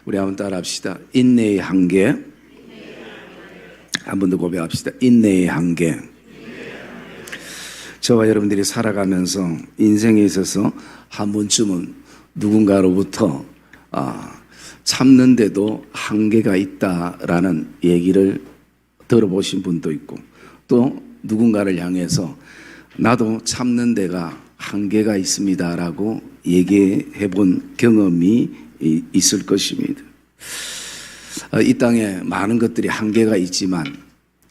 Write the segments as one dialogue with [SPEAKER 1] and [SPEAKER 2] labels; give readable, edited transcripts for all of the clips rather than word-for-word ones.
[SPEAKER 1] 우리 한번 따라합시다. 인내의 한계. 한 번 더 고백합시다. 인내의 한계. 저와 여러분들이 살아가면서 인생에 있어서 한 번쯤은 누군가로부터 참는데도 한계가 있다라는 얘기를 들어보신 분도 있고, 또 누군가를 향해서 나도 참는 데가 한계가 있습니다라고 얘기해 본 경험이 있을 것입니다. 이 땅에 많은 것들이 한계가 있지만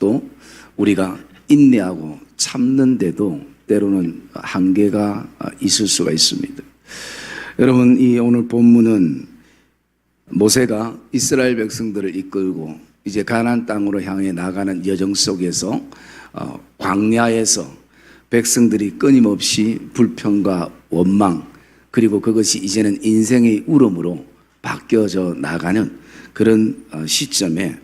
[SPEAKER 1] 또 우리가 인내하고 참는데도 때로는 한계가 있을 수가 있습니다. 여러분, 이 오늘 본문은 모세가 이스라엘 백성들을 이끌고 이제 가나안 땅으로 향해 나가는 여정 속에서 광야에서 백성들이 끊임없이 불평과 원망, 그리고 그것이 이제는 인생의 울음으로 바뀌어져 나가는 그런 시점에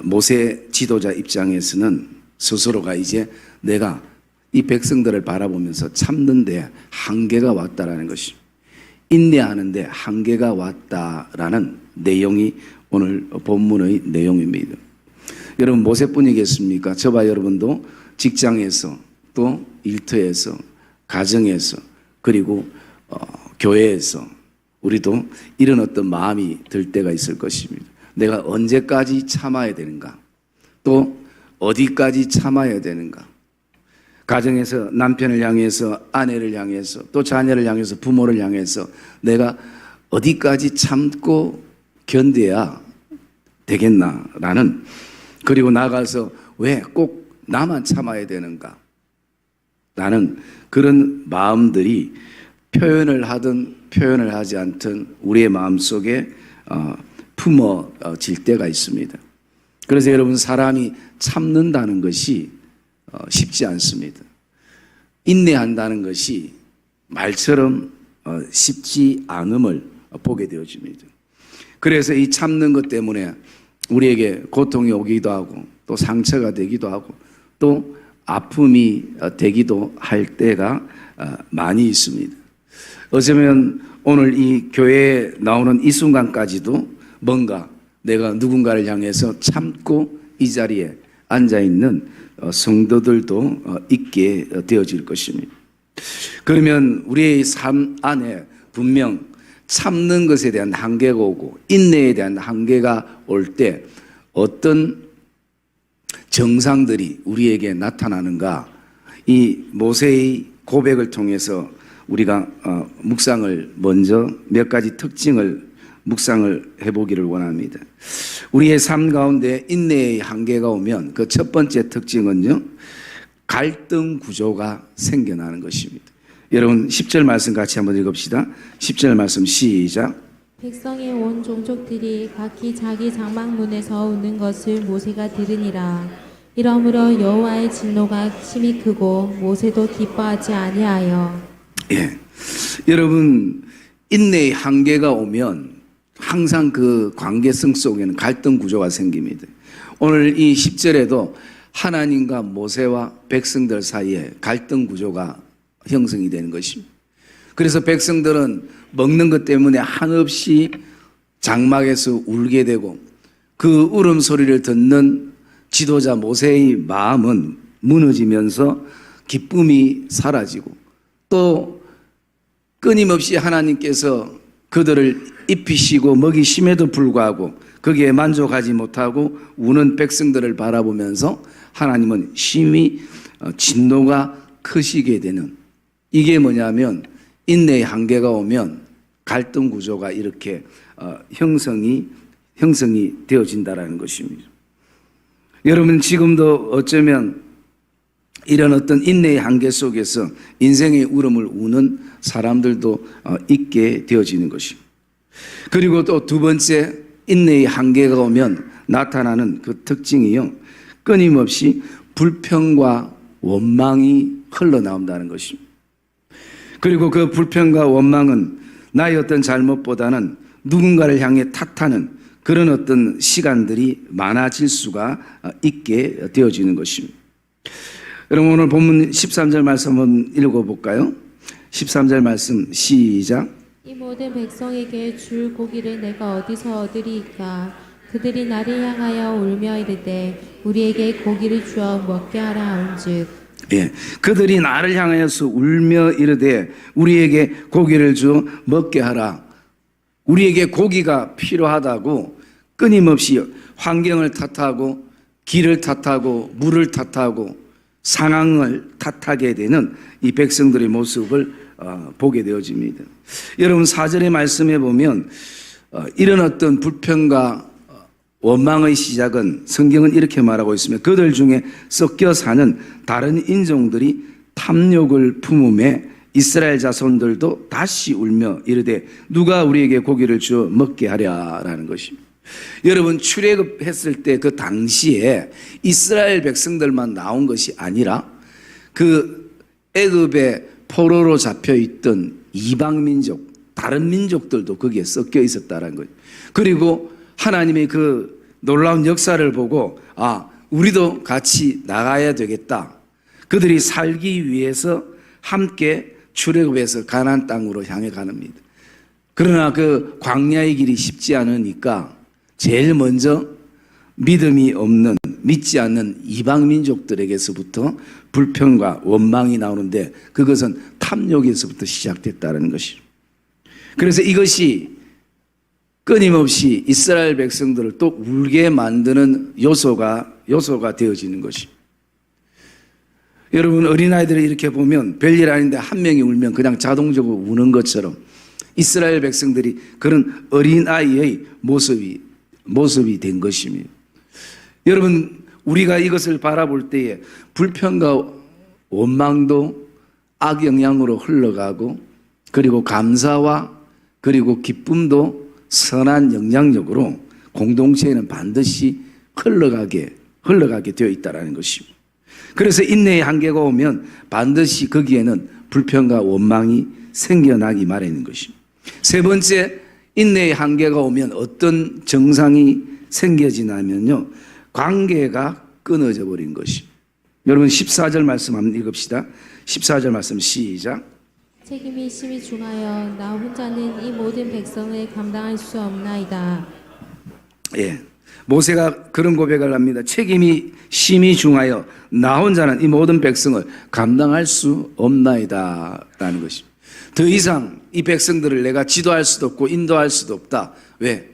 [SPEAKER 1] 모세 지도자 입장에서는 스스로가 이제 내가 이 백성들을 바라보면서 참는데 한계가 왔다라는 것입니다. 인내하는데 한계가 왔다라는 내용이 오늘 본문의 내용입니다. 여러분, 모세뿐이겠습니까? 저와 여러분도 직장에서, 또 일터에서, 가정에서, 그리고 교회에서 우리도 이런 어떤 마음이 들 때가 있을 것입니다. 내가 언제까지 참아야 되는가? 또 어디까지 참아야 되는가? 가정에서 남편을 향해서, 아내를 향해서, 또 자녀를 향해서, 부모를 향해서 내가 어디까지 참고 견뎌야 되겠나라는, 그리고 나가서 왜 꼭 나만 참아야 되는가? 라는 그런 마음들이 표현을 하든 표현을 하지 않든 우리의 마음속에 품어질 때가 있습니다. 그래서 여러분, 사람이 참는다는 것이 쉽지 않습니다. 인내한다는 것이 말처럼 쉽지 않음을 보게 되어집니다. 그래서 이 참는 것 때문에 우리에게 고통이 오기도 하고, 또 상처가 되기도 하고, 또 아픔이 되기도 할 때가 많이 있습니다. 어쩌면 오늘 이 교회에 나오는 이 순간까지도 뭔가 내가 누군가를 향해서 참고 이 자리에 앉아있는 성도들도 있게 되어질 것입니다. 그러면 우리의 삶 안에 분명 참는 것에 대한 한계가 오고 인내에 대한 한계가 올 때 어떤 정상들이 우리에게 나타나는가? 이 모세의 고백을 통해서 우리가 묵상을 먼저 몇 가지 특징을 묵상을 해보기를 원합니다. 우리의 삶 가운데 인내의 한계가 오면 그 첫 번째 특징은요, 갈등 구조가 생겨나는 것입니다. 여러분, 10절 말씀 같이 한번 읽읍시다. 10절 말씀 시작.
[SPEAKER 2] 백성의 온 종족들이 각기 자기 장막문에서 웃는 것을 모세가 들으니라. 이러므로 여호와의 진노가 심히 크고 모세도 기뻐하지 아니하여.
[SPEAKER 1] 예, 여러분, 인내의 한계가 오면 항상 그 관계성 속에는 갈등 구조가 생깁니다. 오늘 이 10절에도 하나님과 모세와 백성들 사이에 갈등 구조가 형성이 되는 것입니다. 그래서 백성들은 먹는 것 때문에 한없이 장막에서 울게 되고, 그 울음소리를 듣는 지도자 모세의 마음은 무너지면서 기쁨이 사라지고, 또 끊임없이 하나님께서 그들을 입히시고 먹이심에도 불구하고 거기에 만족하지 못하고 우는 백성들을 바라보면서 하나님은 심히 진노가 크시게 되는, 이게 뭐냐면 인내의 한계가 오면 갈등 구조가 이렇게 형성이 되어진다라는 것입니다. 여러분, 지금도 어쩌면 이런 어떤 인내의 한계 속에서 인생의 울음을 우는 사람들도 있게 되어지는 것입니다. 그리고 또 두 번째, 인내의 한계가 오면 나타나는 그 특징이요, 끊임없이 불평과 원망이 흘러나온다는 것입니다. 그리고 그 불평과 원망은 나의 어떤 잘못보다는 누군가를 향해 탓하는 그런 어떤 시간들이 많아질 수가 있게 되어지는 것입니다. 여러분, 오늘 본문 13절 말씀 한번 읽어볼까요? 13절 말씀 시작.
[SPEAKER 2] 이 모든 백성에게 줄 고기를 내가 어디서 얻으리이까? 그들이 나를 향하여 울며 이르되 우리에게 고기를 주어 먹게 하라 한즉.
[SPEAKER 1] 예, 그들이 나를 향하여서 울며 이르되 우리에게 고기를 주어 먹게 하라. 우리에게 고기가 필요하다고 끊임없이 환경을 탓하고 길을 탓하고 물을 탓하고 상황을 탓하게 되는 이 백성들의 모습을 보게 되어집니다. 여러분 4절의 말씀에 보면 이런 어떤 불평과 원망의 시작은 성경은 이렇게 말하고 있으며 그들 중에 섞여 사는 다른 인종들이 탐욕을 품음에 이스라엘 자손들도 다시 울며 이르되 누가 우리에게 고기를 주어 먹게 하랴라는 것입니다. 여러분 출애굽했을 때 그 당시에 이스라엘 백성들만 나온 것이 아니라 그 애굽의 포로로 잡혀 있던 이방 민족, 다른 민족들도 거기에 섞여 있었다는 거예요. 그리고 하나님의 그 놀라운 역사를 보고 우리도 같이 나가야 되겠다. 그들이 살기 위해서 함께 출애굽해서 가나안 땅으로 향해 가는입니다. 그러나 그 광야의 길이 쉽지 않으니까 제일 먼저 믿음이 없는, 믿지 않는 이방 민족들에게서부터 불평과 원망이 나오는데 그것은 탐욕에서부터 시작됐다는 것이죠. 그래서 이것이 끊임없이 이스라엘 백성들을 또 울게 만드는 요소가 되어지는 것입니다. 여러분 어린아이들을 이렇게 보면 별일 아닌데 한 명이 울면 그냥 자동적으로 우는 것처럼 이스라엘 백성들이 그런 어린아이의 모습이 된 것입니다. 여러분 우리가 이것을 바라볼 때에 불평과 원망도 악영향으로 흘러가고 그리고 감사와 그리고 기쁨도 선한 영향력으로 공동체에는 반드시 흘러가게 되어 있다는 것입니다. 그래서 인내의 한계가 오면 반드시 거기에는 불평과 원망이 생겨나기 마련인 것입니다. 세 번째, 인내의 한계가 오면 어떤 증상이 생겨지냐면요, 관계가 끊어져 버린 것입니다. 여러분 14절 말씀 한번 읽읍시다. 14절 말씀 시작.
[SPEAKER 2] 책임이 심히 중하여 나 혼자는 이 모든 백성을 감당할 수 없나이다.
[SPEAKER 1] 예, 모세가 그런 고백을 합니다. 책임이 심히 중하여 나 혼자는 이 모든 백성을 감당할 수 없나이다 라는 것입니다. 더 이상 이 백성들을 내가 지도할 수도 없고 인도할 수도 없다. 왜?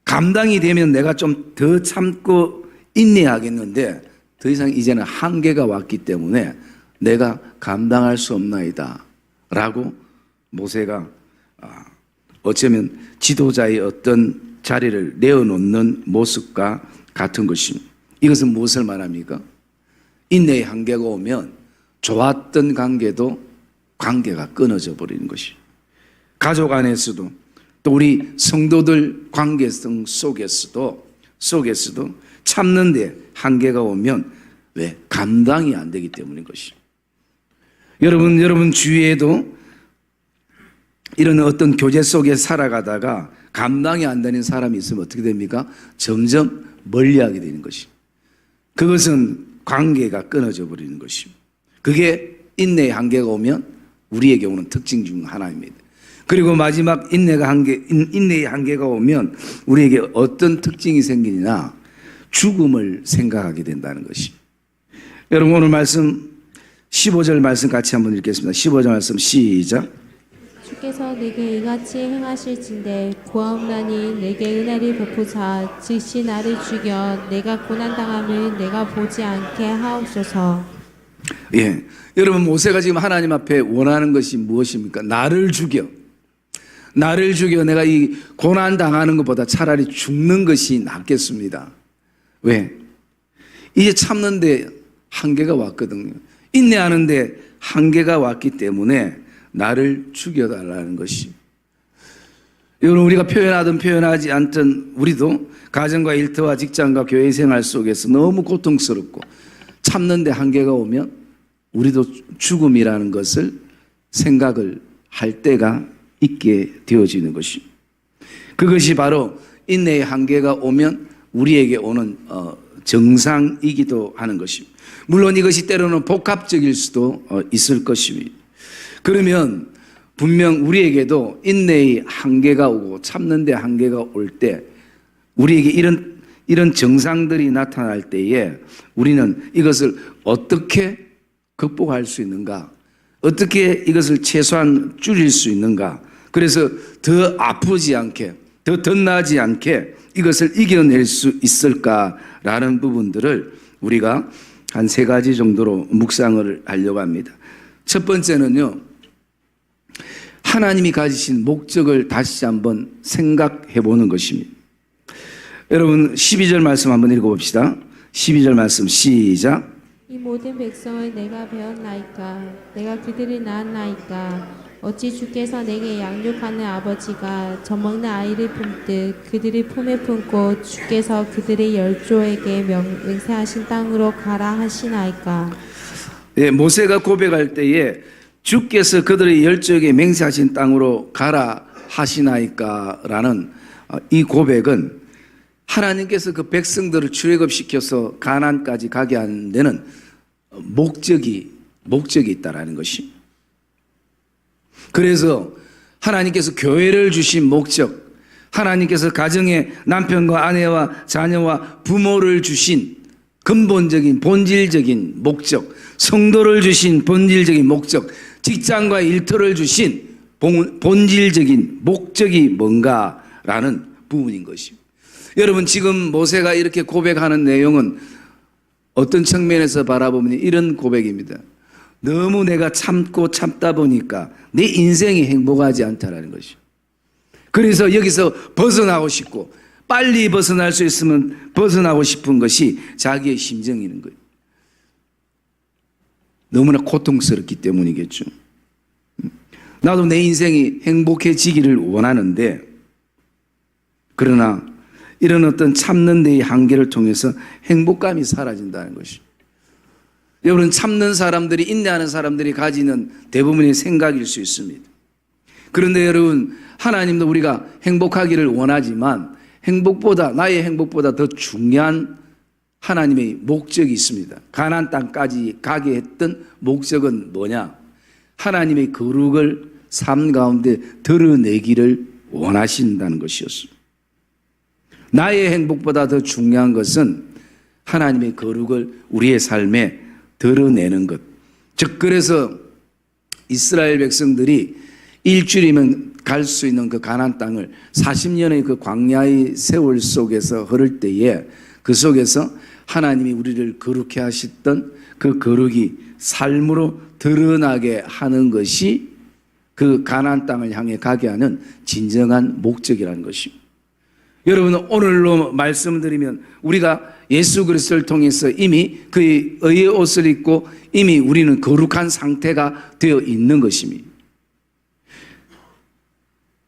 [SPEAKER 1] 감당이 되면 내가 좀 더 참고 인내하겠는데 더 이상 이제는 한계가 왔기 때문에 내가 감당할 수 없나이다 라고 모세가 어쩌면 지도자의 어떤 자리를 내어놓는 모습과 같은 것입니다. 이것은 무엇을 말합니까? 인내의 한계가 오면 좋았던 관계가 끊어져 버리는 것이. 가족 안에서도 또 우리 성도들 관계성 속에서도 참는데 한계가 오면 왜? 감당이 안 되기 때문인 것이. 여러분 주위에도 이런 어떤 교제 속에 살아가다가 감당이 안 되는 사람이 있으면 어떻게 됩니까? 점점 멀리하게 되는 것이. 그것은 관계가 끊어져 버리는 것입니다. 그게 인내의 한계가 오면 우리에게 오는 특징 중 하나입니다. 그리고 마지막 인내의 한계가 오면 우리에게 어떤 특징이 생기느냐? 죽음을 생각하게 된다는 것입니다. 여러분 오늘 말씀 15절 말씀 같이 한번 읽겠습니다. 15절 말씀 시작.
[SPEAKER 2] 주께서 내게 이같이 행하실진대 구하옵나니 내게 은혜를 베푸사 즉시 나를 죽여 내가 고난당함을 내가 보지 않게 하옵소서.
[SPEAKER 1] 예, 여러분 모세가 지금 하나님 앞에 원하는 것이 무엇입니까? 나를 죽여 내가 이 고난당하는 것보다 차라리 죽는 것이 낫겠습니다. 왜? 이제 참는데 한계가 왔거든요. 인내하는데 한계가 왔기 때문에 나를 죽여달라는 것이. 여러분 우리가 표현하든 표현하지 않든 우리도 가정과 일터와 직장과 교회 생활 속에서 너무 고통스럽고 참는데 한계가 오면 우리도 죽음이라는 것을 생각을 할 때가 있게 되어지는 것입니다. 그것이 바로 인내의 한계가 오면 우리에게 오는 정상이기도 하는 것입니다. 물론 이것이 때로는 복합적일 수도 있을 것입니다. 그러면 분명 우리에게도 인내의 한계가 오고 참는 데 한계가 올 때 우리에게 이런 정상들이 나타날 때에 우리는 이것을 어떻게 극복할 수 있는가? 어떻게 이것을 최소한 줄일 수 있는가? 그래서 더 아프지 않게, 더 덧나지 않게 이것을 이겨낼 수 있을까라는 부분들을 우리가 한 3가지 정도로 묵상을 하려고 합니다. 첫 번째는요, 하나님이 가지신 목적을 다시 한번 생각해 보는 것입니다. 여러분 12절 말씀 한번 읽어봅시다. 12절 말씀 시작.
[SPEAKER 2] 이 모든 백성을 내가 배웠나이까 내가 그들을 낳았나이까 어찌 주께서 내게 양육하는 아버지가 젖먹는 아이를 품듯 그들을 품에 품고 주께서 그들의 열조에게 맹세하신 땅으로 가라 하시나이까.
[SPEAKER 1] 예, 모세가 고백할 때에 주께서 그들의 열조에게 맹세하신 땅으로 가라 하시나이까라는 이 고백은 하나님께서 그 백성들을 출애굽시켜서 가나안까지 가게 하는 데는 목적이 있다라는 것이. 그래서 하나님께서 교회를 주신 목적, 하나님께서 가정에 남편과 아내와 자녀와 부모를 주신 근본적인 본질적인 목적, 성도를 주신 본질적인 목적, 직장과 일터를 주신 본질적인 목적이 뭔가라는 부분인 것입니다. 여러분 지금 모세가 이렇게 고백하는 내용은 어떤 측면에서 바라보면 이런 고백입니다. 너무 내가 참다 보니까 내 인생이 행복하지 않다라는 것이죠. 그래서 여기서 벗어나고 싶고 빨리 벗어날 수 있으면 벗어나고 싶은 것이 자기의 심정이는 거예요. 너무나 고통스럽기 때문이겠죠. 나도 내 인생이 행복해지기를 원하는데 그러나 이런 어떤 참는 데의 한계를 통해서 행복감이 사라진다는 것이죠. 여러분 참는 사람들이 인내하는 사람들이 가지는 대부분의 생각일 수 있습니다. 그런데 여러분 하나님도 우리가 행복하기를 원하지만 나의 행복보다 더 중요한 하나님의 목적이 있습니다. 가나안 땅까지 가게 했던 목적은 뭐냐? 하나님의 거룩을 삶 가운데 드러내기를 원하신다는 것이었습니다. 나의 행복보다 더 중요한 것은 하나님의 거룩을 우리의 삶에 드러내는 것. 즉 그래서 이스라엘 백성들이 일주일이면 갈 수 있는 그 가나안 땅을 40년의 그 광야의 세월 속에서 흐를 때에 그 속에서 하나님이 우리를 거룩해 하셨던 그 거룩이 삶으로 드러나게 하는 것이 그 가나안 땅을 향해 가게 하는 진정한 목적이라는 것입니다. 여러분 오늘로 말씀드리면 우리가 예수 그리스도를 통해서 이미 그의 의의 옷을 입고 이미 우리는 거룩한 상태가 되어 있는 것입니다.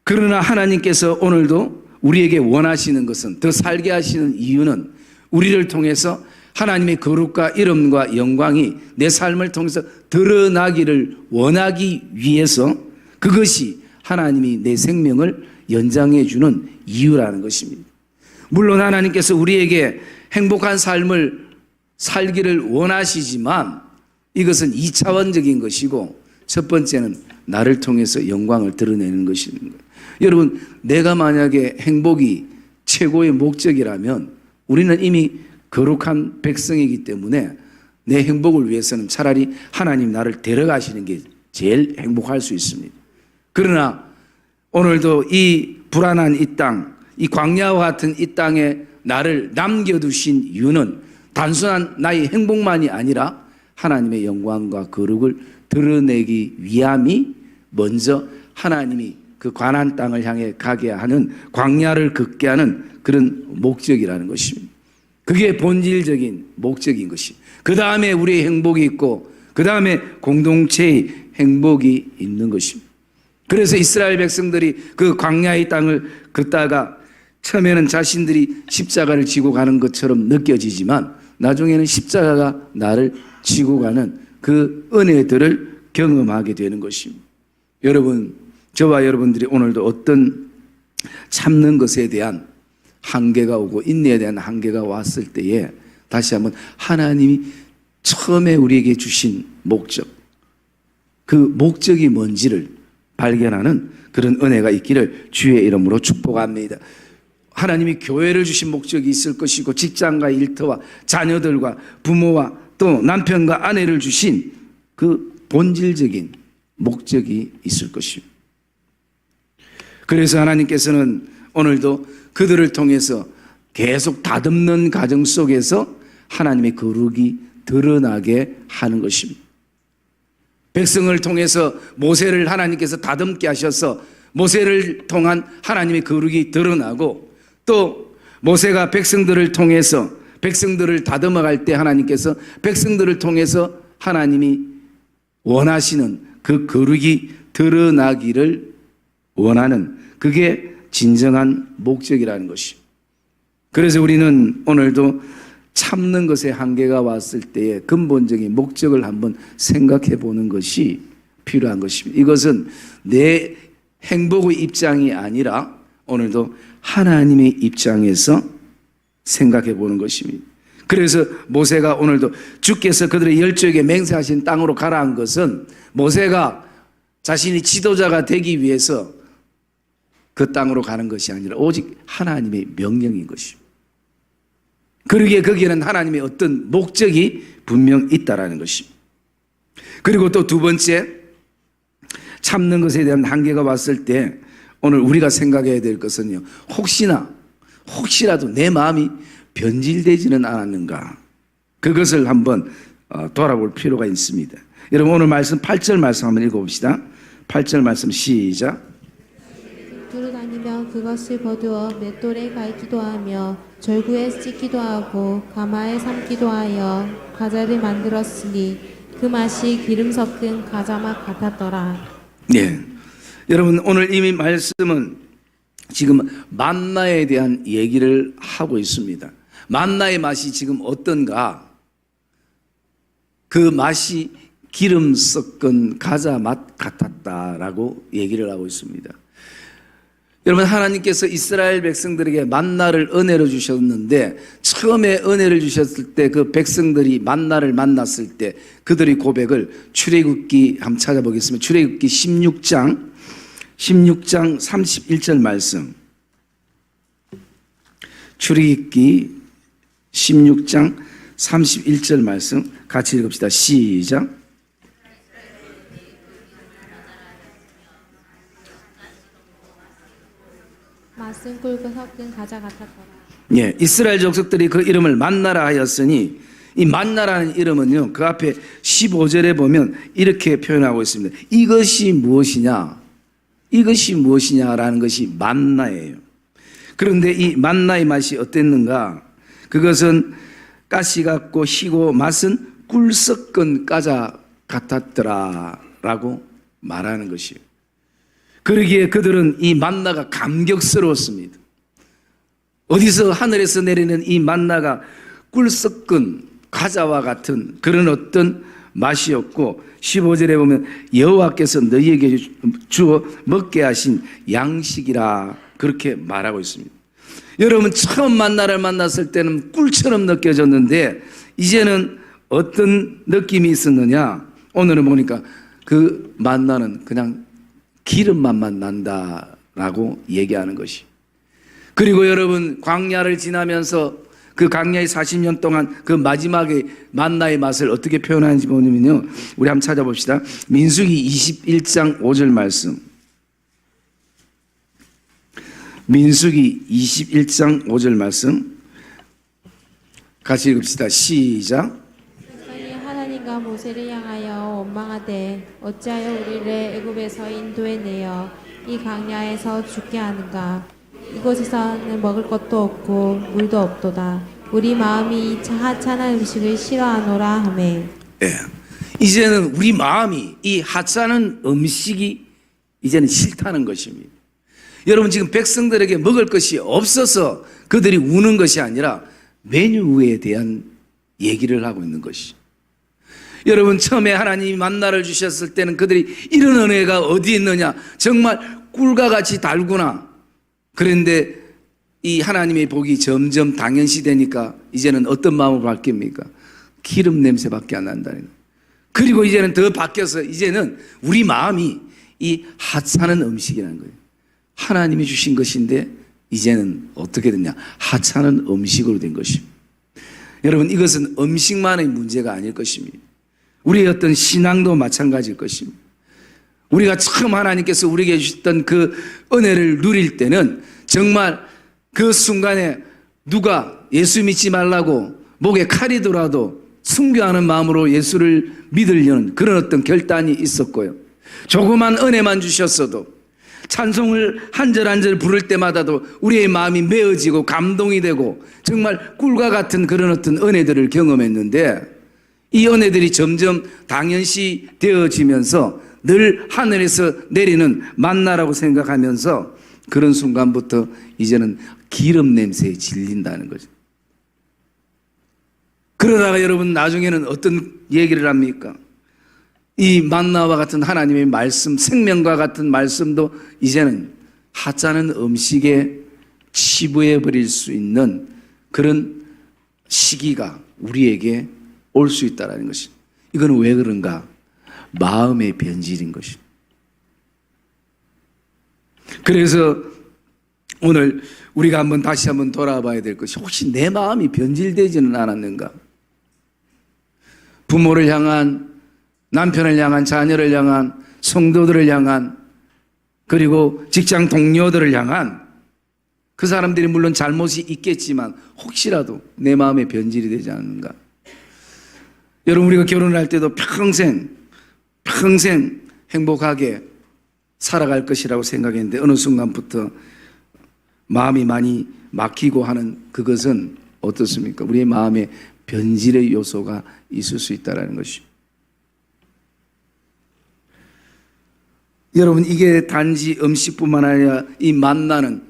[SPEAKER 1] 그러나 하나님께서 오늘도 우리에게 원하시는 것은 더 살게 하시는 이유는 우리를 통해서 하나님의 거룩과 이름과 영광이 내 삶을 통해서 드러나기를 원하기 위해서 그것이 하나님이 내 생명을 연장해 주는 이유라는 것입니다. 물론 하나님께서 우리에게 행복한 삶을 살기를 원하시지만 이것은 2차원적인 것이고 첫 번째는 나를 통해서 영광을 드러내는 것인 거예요. 여러분 내가 만약에 행복이 최고의 목적이라면 우리는 이미 거룩한 백성이기 때문에 내 행복을 위해서는 차라리 하나님 나를 데려가시는 게 제일 행복할 수 있습니다. 그러나 오늘도 이 불안한 이 땅, 이 광야와 같은 이 땅에 나를 남겨두신 이유는 단순한 나의 행복만이 아니라 하나님의 영광과 거룩을 드러내기 위함이 먼저 하나님이 그 가나안 땅을 향해 가게 하는 광야를 걷게 하는 그런 목적이라는 것입니다. 그게 본질적인 목적인 것이. 그 다음에 우리의 행복이 있고 그 다음에 공동체의 행복이 있는 것입니다. 그래서 이스라엘 백성들이 그 광야의 땅을 걷다가 처음에는 자신들이 십자가를 지고 가는 것처럼 느껴지지만 나중에는 십자가가 나를 지고 가는 그 은혜들을 경험하게 되는 것입니다. 여러분, 저와 여러분들이 오늘도 어떤 참는 것에 대한 한계가 오고 인내에 대한 한계가 왔을 때에 다시 한번 하나님이 처음에 우리에게 주신 목적, 그 목적이 뭔지를 발견하는 그런 은혜가 있기를 주의 이름으로 축복합니다. 하나님이 교회를 주신 목적이 있을 것이고 직장과 일터와 자녀들과 부모와 또 남편과 아내를 주신 그 본질적인 목적이 있을 것입니다. 그래서 하나님께서는 오늘도 그들을 통해서 계속 다듬는 과정 속에서 하나님의 거룩이 드러나게 하는 것입니다. 백성을 통해서 모세를 하나님께서 다듬게 하셔서 모세를 통한 하나님의 거룩이 드러나고 또 모세가 백성들을 통해서 백성들을 다듬어 갈 때 하나님께서 백성들을 통해서 하나님이 원하시는 그 거룩이 드러나기를 원하는 그게 진정한 목적이라는 것입니다. 그래서 우리는 오늘도 참는 것에 한계가 왔을 때의 근본적인 목적을 한번 생각해 보는 것이 필요한 것입니다. 이것은 내 행복의 입장이 아니라 오늘도 하나님의 입장에서 생각해 보는 것입니다. 그래서 모세가 오늘도 주께서 그들의 열조에게 맹세하신 땅으로 가라 한 것은 모세가 자신이 지도자가 되기 위해서 그 땅으로 가는 것이 아니라 오직 하나님의 명령인 것입니다. 그러기에 거기에는 하나님의 어떤 목적이 분명 있다라는 것입니다. 그리고 또 두 번째, 참는 것에 대한 한계가 왔을 때 오늘 우리가 생각해야 될 것은요, 혹시라도 내 마음이 변질되지는 않았는가, 그것을 한번 돌아볼 필요가 있습니다. 여러분 오늘 말씀 8절 말씀 한번 읽어봅시다. 8절 말씀 시작.
[SPEAKER 2] 두루 다니며 그것을 거두어 맷돌에 갈기도 하며 절구에 찢기도 하고 가마에 삶기도 하여 과자를 만들었으니 그 맛이 기름 섞은 과자맛 같았더라.
[SPEAKER 1] 네, 여러분 오늘 이미 말씀은 지금 만나에 대한 얘기를 하고 있습니다. 만나의 맛이 지금 어떤가? 그 맛이 기름 섞은 과자 맛 같았다라고 얘기를 하고 있습니다. 여러분 하나님께서 이스라엘 백성들에게 만나를 은혜로 주셨는데 처음에 은혜를 주셨을 때 그 백성들이 만나를 만났을 때 그들의 고백을 출애굽기 한번 찾아보겠습니다. 출애굽기 16장 31절 말씀. 출애굽기 16장 31절 말씀 같이 읽읍시다. 시작.
[SPEAKER 2] 맛은 꿀고 섞은 과자 같았더라.
[SPEAKER 1] 예, 이스라엘 족속들이 그 이름을 만나라 하였으니 이 만나라는 이름은요, 그 앞에 15절에 보면 이렇게 표현하고 있습니다. 이것이 무엇이냐? 이것이 무엇이냐라는 것이 만나예요. 그런데 이 만나의 맛이 어땠는가? 그것은 가시 같고 희고 맛은 꿀 섞은 과자 같았더라 라고 말하는 것이에요. 그러기에 그들은 이 만나가 감격스러웠습니다. 어디서 하늘에서 내리는 이 만나가 꿀 섞은 과자와 같은 그런 어떤 맛이었고 15절에 보면 여호와께서 너희에게 주어 먹게 하신 양식이라 그렇게 말하고 있습니다. 여러분 처음 만나를 만났을 때는 꿀처럼 느껴졌는데 이제는 어떤 느낌이 있었느냐? 오늘은 보니까 그 만나는 그냥 기름맛만 난다라고 얘기하는 것이. 그리고 여러분 광야를 지나면서 그 광야의 40년 동안 그 마지막에 만나의 맛을 어떻게 표현하는지 보면요, 우리 한번 찾아봅시다. 민수기 21장 5절 말씀. 민수기 21장 5절 말씀 같이 읽읍시다. 시작.
[SPEAKER 2] 백성이 하나님과 모세를 향하여 원망하되 어찌하여 우리를 애굽에서 인도해 내어 이 광야에서 죽게 하는가? 이곳에서는 먹을 것도 없고 물도 없도다. 우리 마음이 이 하찮은 음식을 싫어하노라 하매.
[SPEAKER 1] 예, 이제는 우리 마음이 이 하찮은 음식이 이제는 싫다는 것입니다. 여러분 지금 백성들에게 먹을 것이 없어서 그들이 우는 것이 아니라 메뉴에 대한 얘기를 하고 있는 것이. 여러분 처음에 하나님이 만나를 주셨을 때는 그들이 이런 은혜가 어디 있느냐, 정말 꿀과 같이 달구나. 그런데 이 하나님의 복이 점점 당연시 되니까 이제는 어떤 마음으로 바뀝니까? 기름 냄새밖에 안 난다는. 그리고 이제는 더 바뀌어서 이제는 우리 마음이 이 하찮은 음식이라는 거예요. 하나님이 주신 것인데 이제는 어떻게 됐냐? 하찮은 음식으로 된 것입니다. 여러분, 이것은 음식만의 문제가 아닐 것입니다. 우리의 어떤 신앙도 마찬가지일 것입니다. 우리가 처음 하나님께서 우리에게 주셨던 그 은혜를 누릴 때는 정말 그 순간에 누가 예수 믿지 말라고 목에 칼이 들어도 순교하는 마음으로 예수를 믿으려는 그런 어떤 결단이 있었고요. 조그만 은혜만 주셨어도 찬송을 한 절 한 절 부를 때마다도 우리의 마음이 메어지고 감동이 되고 정말 꿀과 같은 그런 어떤 은혜들을 경험했는데 이 은혜들이 점점 당연시 되어지면서 늘 하늘에서 내리는 만나라고 생각하면서 그런 순간부터 이제는 기름 냄새에 질린다는 거죠. 그러다가 여러분 나중에는 어떤 얘기를 합니까? 이 만나와 같은 하나님의 말씀, 생명과 같은 말씀도 이제는 하찮은 음식에 치부해 버릴 수 있는 그런 시기가 우리에게 올 수 있다는 것입니다. 이건 왜 그런가? 마음의 변질인 것입니다. 그래서 오늘 우리가 다시 한번 돌아봐야 될 것이 혹시 내 마음이 변질되지는 않았는가? 부모를 향한, 남편을 향한, 자녀를 향한, 성도들을 향한, 그리고 직장 동료들을 향한 그 사람들이 물론 잘못이 있겠지만 혹시라도 내 마음에 변질이 되지 않는가? 여러분, 우리가 결혼을 할 때도 평생 행복하게 살아갈 것이라고 생각했는데 어느 순간부터 마음이 많이 막히고 하는 그것은 어떻습니까? 우리의 마음에 변질의 요소가 있을 수 있다는 것입니다. 여러분, 이게 단지 음식뿐만 아니라 이 만나는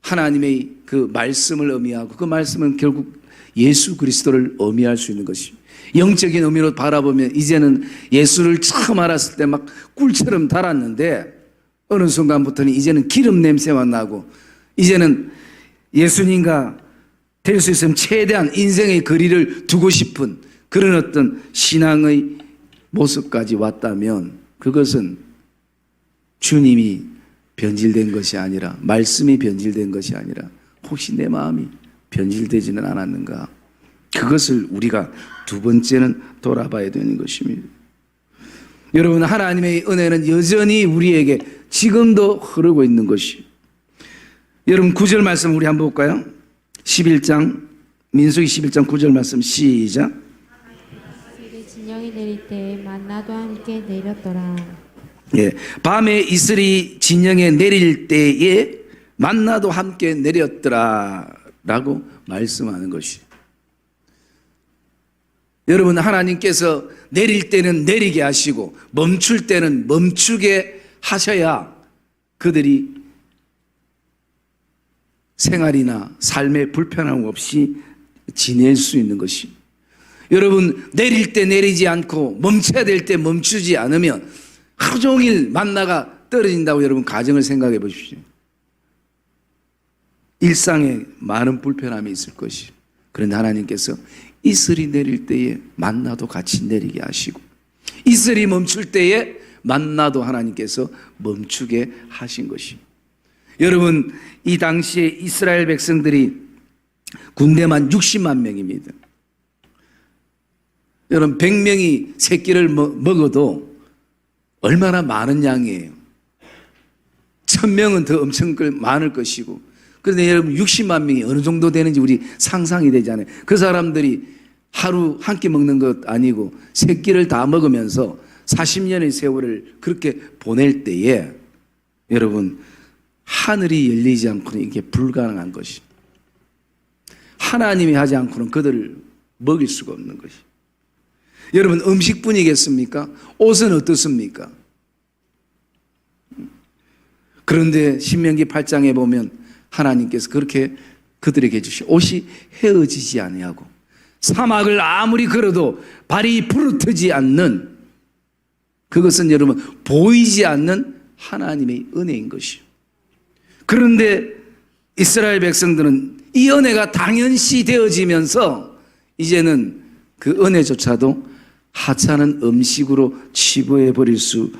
[SPEAKER 1] 하나님의 그 말씀을 의미하고 그 말씀은 결국 예수 그리스도를 의미할 수 있는 것입니다. 영적인 의미로 바라보면 이제는 예수를 처음 알았을 때 막 꿀처럼 달았는데 어느 순간부터는 이제는 기름 냄새만 나고 이제는 예수님과 될 수 있으면 최대한 인생의 거리를 두고 싶은 그런 어떤 신앙의 모습까지 왔다면 그것은 주님이 변질된 것이 아니라 말씀이 변질된 것이 아니라 혹시 내 마음이 변질되지는 않았는가? 그것을 우리가 두 번째는 돌아봐야 되는 것입니다. 여러분, 하나님의 은혜는 여전히 우리에게 지금도 흐르고 있는 것이. 여러분, 9절 말씀 우리 한번 볼까요? 11장 민수기 11장 9절 말씀 시작.
[SPEAKER 2] 진영이 내릴 때 만나도 함께 내렸더라.
[SPEAKER 1] 예, 밤에 이슬이 진영에 내릴 때에 만나도 함께 내렸더라라고 말씀하는 것이. 여러분, 하나님께서 내릴 때는 내리게 하시고 멈출 때는 멈추게 하셔야 그들이 생활이나 삶에 불편함 없이 지낼 수 있는 것이. 여러분, 내릴 때 내리지 않고 멈춰야 될 때 멈추지 않으면 하루 종일 만나가 떨어진다고 여러분 가정을 생각해 보십시오. 일상에 많은 불편함이 있을 것이. 그런데 하나님께서 이슬이 내릴 때에 만나도 같이 내리게 하시고 이슬이 멈출 때에 만나도 하나님께서 멈추게 하신 것이. 여러분, 이 당시에 이스라엘 백성들이 군대만 60만 명입니다. 여러분, 100명이 새끼를 먹어도 얼마나 많은 양이에요. 1000명은 더 엄청 많을 것이고. 그런데 여러분, 60만 명이 어느 정도 되는지 우리 상상이 되잖아요. 그 사람들이 하루 한 끼 먹는 것 아니고 새끼를 다 먹으면서 40년의 세월을 그렇게 보낼 때에 여러분, 하늘이 열리지 않고는 이게 불가능한 것이. 하나님이 하지 않고는 그들을 먹일 수가 없는 것이. 여러분, 음식뿐이겠습니까? 옷은 어떻습니까? 그런데 신명기 8장에 보면 하나님께서 그렇게 그들에게 주신 옷이 헤어지지 아니하고 사막을 아무리 걸어도 발이 부르트지 않는, 그것은 여러분 보이지 않는 하나님의 은혜인 것이요. 그런데 이스라엘 백성들은 이 은혜가 당연시 되어지면서 이제는 그 은혜조차도 하찮은 음식으로 치부해 버릴 수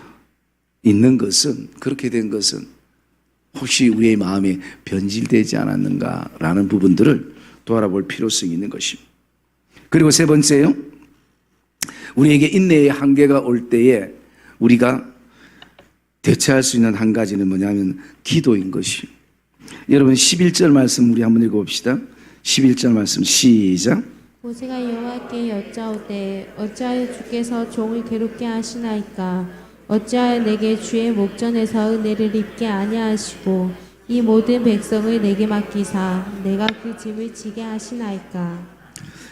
[SPEAKER 1] 있는 것은, 그렇게 된 것은 혹시 우리의 마음에 변질되지 않았는가라는 부분들을 돌아볼 필요성이 있는 것입니다. 그리고 세 번째요, 우리에게 인내의 한계가 올 때에 우리가 대처할 수 있는 한 가지는 뭐냐면 기도인 것이. 여러분 11절 말씀 우리 한번 읽어봅시다. 11절 말씀 시작.
[SPEAKER 2] 모세가 여호와께 여짜오되 어찌하여 주께서 종을 괴롭게 하시나이까? 어찌하여 내게 주의 목전에서 은혜를 입게 아니하시고 이 모든 백성을 내게 맡기사 내가 그 짐을 지게 하시나이까?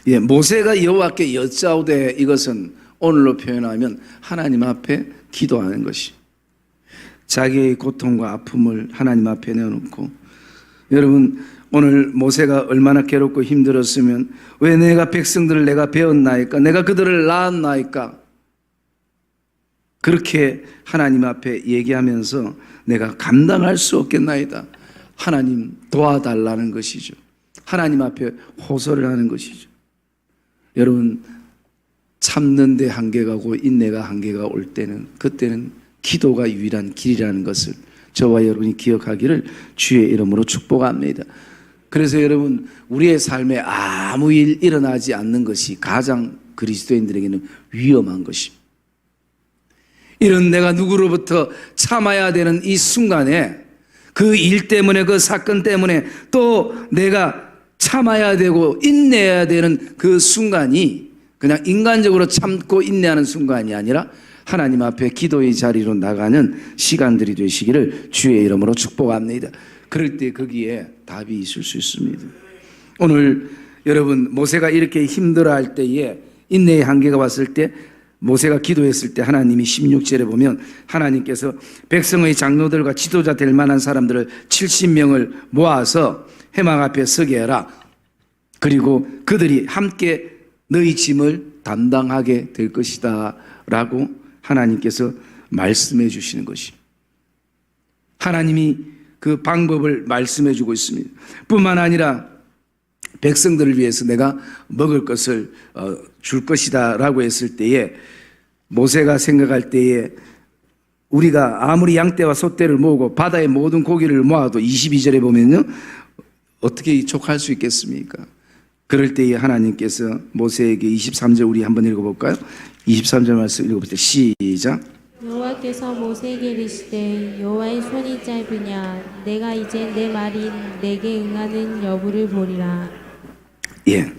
[SPEAKER 1] 예, 모세가 여호와께 여짜오되, 이것은 오늘로 표현하면 하나님 앞에 기도하는 것이. 자기의 고통과 아픔을 하나님 앞에 내어놓고, 여러분 오늘 모세가 얼마나 괴롭고 힘들었으면 왜 내가 백성들을 내가 배웠나이까? 내가 그들을 낳았나이까? 그렇게 하나님 앞에 얘기하면서 내가 감당할 수 없겠나이다. 하나님 도와달라는 것이죠. 하나님 앞에 호소를 하는 것이죠. 여러분 참는 데 한계가 오고 인내가 한계가 올 때는, 그때는 기도가 유일한 길이라는 것을 저와 여러분이 기억하기를 주의 이름으로 축복합니다. 그래서 여러분 우리의 삶에 아무 일 일어나지 않는 것이 가장 그리스도인들에게는 위험한 것입니다. 이런 내가 누구로부터 참아야 되는 이 순간에 그 일 때문에, 그 사건 때문에 또 내가 참아야 되고 인내해야 되는 그 순간이 그냥 인간적으로 참고 인내하는 순간이 아니라 하나님 앞에 기도의 자리로 나가는 시간들이 되시기를 주의 이름으로 축복합니다. 그럴 때 거기에 답이 있을 수 있습니다. 오늘 여러분 모세가 이렇게 힘들어할 때에, 인내의 한계가 왔을 때, 모세가 기도했을 때 하나님이 16절에 보면 하나님께서 백성의 장로들과 지도자 될 만한 사람들을 70명을 모아서 회막 앞에 서게 해라. 그리고 그들이 함께 너희 짐을 담당하게 될 것이다 라고 하나님께서 말씀해 주시는 것이, 하나님이 그 방법을 말씀해 주고 있습니다. 뿐만 아니라 백성들을 위해서 내가 먹을 것을 줄 것이다 라고 했을 때에, 모세가 생각할 때에 우리가 아무리 양떼와 소떼를 모으고 바다의 모든 고기를 모아도 22절에 보면요 어떻게 족할 수 있겠습니까? 그럴 때에 하나님께서 모세에게 23절 우리 한번 읽어볼까요? 23절 말씀 읽어볼 때 시작.
[SPEAKER 2] 여호와께서 모세에게 이르시되 여호와의 손이 짧으냐? 내가 이제 내 말이 내게 응하는 여부를 보리라.
[SPEAKER 1] 예,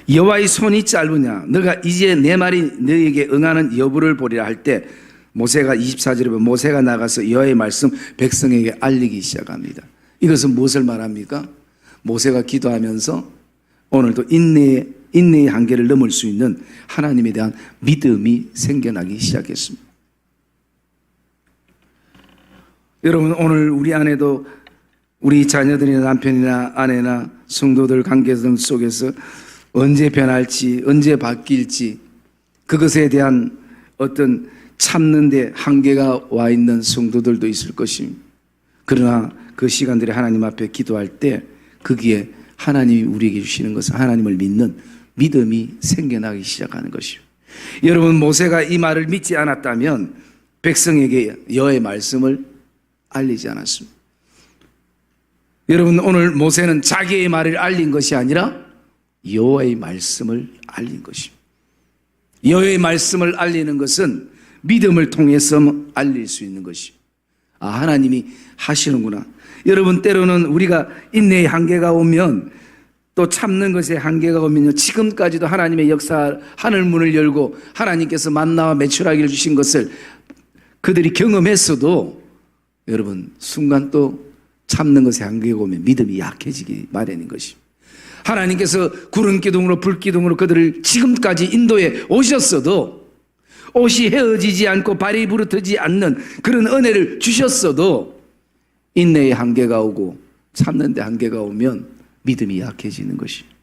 [SPEAKER 1] 여호와의 손이 짧으냐? 너가 이제 내 말이 너에게 응하는 여부를 보리라 할 때, 모세가 24절에 보면 모세가 나가서 여호와의 말씀 백성에게 알리기 시작합니다. 이것은 무엇을 말합니까? 모세가 기도하면서 오늘도 인내의 한계를 넘을 수 있는 하나님에 대한 믿음이 생겨나기 시작했습니다. 여러분 오늘 우리 안에도 우리 자녀들이나 남편이나 아내나 성도들 관계들 속에서 언제 변할지, 언제 바뀔지, 그것에 대한 어떤 참는 데 한계가 와 있는 성도들도 있을 것입니다. 그러나 그 시간들에 하나님 앞에 기도할 때 거기에 하나님이 우리에게 주시는 것은 하나님을 믿는 믿음이 생겨나기 시작하는 것이죠. 여러분 모세가 이 말을 믿지 않았다면 백성에게 여호와의 말씀을 알리지 않았습니다. 여러분 오늘 모세는 자기의 말을 알린 것이 아니라 여호와의 말씀을 알린 것입니다. 여호와의 말씀을 알리는 것은 믿음을 통해서 알릴 수 있는 것입니다. 아, 하나님이 하시는구나. 여러분 때로는 우리가 인내의 한계가 오면, 또 참는 것에 한계가 오면요, 지금까지도 하나님의 역사, 하늘 문을 열고 하나님께서 만나와 메추라기를 주신 것을 그들이 경험했어도 여러분 순간 또 참는 것에 한계가 오면 믿음이 약해지기 마련인 것입니다. 하나님께서 구름 기둥으로 불 기둥으로 그들을 지금까지 인도에 오셨어도, 옷이 헤어지지 않고 발이 부르트지 않는 그런 은혜를 주셨어도 인내의 한계가 오고 참는 데 한계가 오면 믿음이 약해지는 것입니다.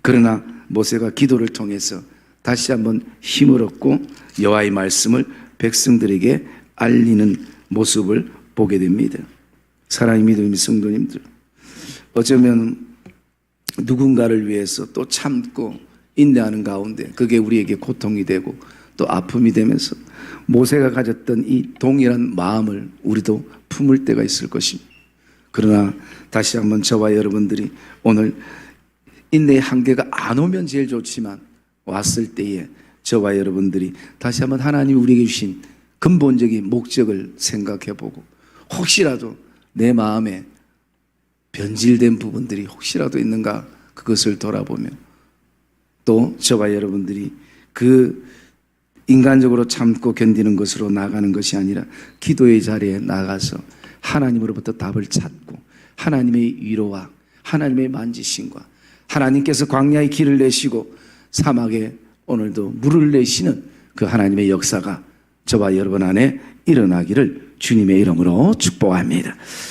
[SPEAKER 1] 그러나 모세가 기도를 통해서 다시 한번 힘을 얻고 여호와의 말씀을 백성들에게 알리는 모습을 보게 됩니다. 사랑의 믿음의 성도님들, 어쩌면 누군가를 위해서 또 참고 인내하는 가운데 그게 우리에게 고통이 되고 또 아픔이 되면서 모세가 가졌던 이 동일한 마음을 우리도 품을 때가 있을 것입니다. 그러나 다시 한번 저와 여러분들이 오늘 인내의 한계가 안 오면 제일 좋지만 왔을 때에 저와 여러분들이 다시 한번 하나님이 우리에게 주신 근본적인 목적을 생각해 보고 혹시라도 내 마음에 변질된 부분들이 혹시라도 있는가 그것을 돌아보며 또 저와 여러분들이 그 인간적으로 참고 견디는 것으로 나가는 것이 아니라 기도의 자리에 나가서 하나님으로부터 답을 찾고 하나님의 위로와 하나님의 만지심과 하나님께서 광야의 길을 내시고 사막에 오늘도 물을 내시는 그 하나님의 역사가 저와 여러분 안에 일어나기를 주님의 이름으로 축복합니다.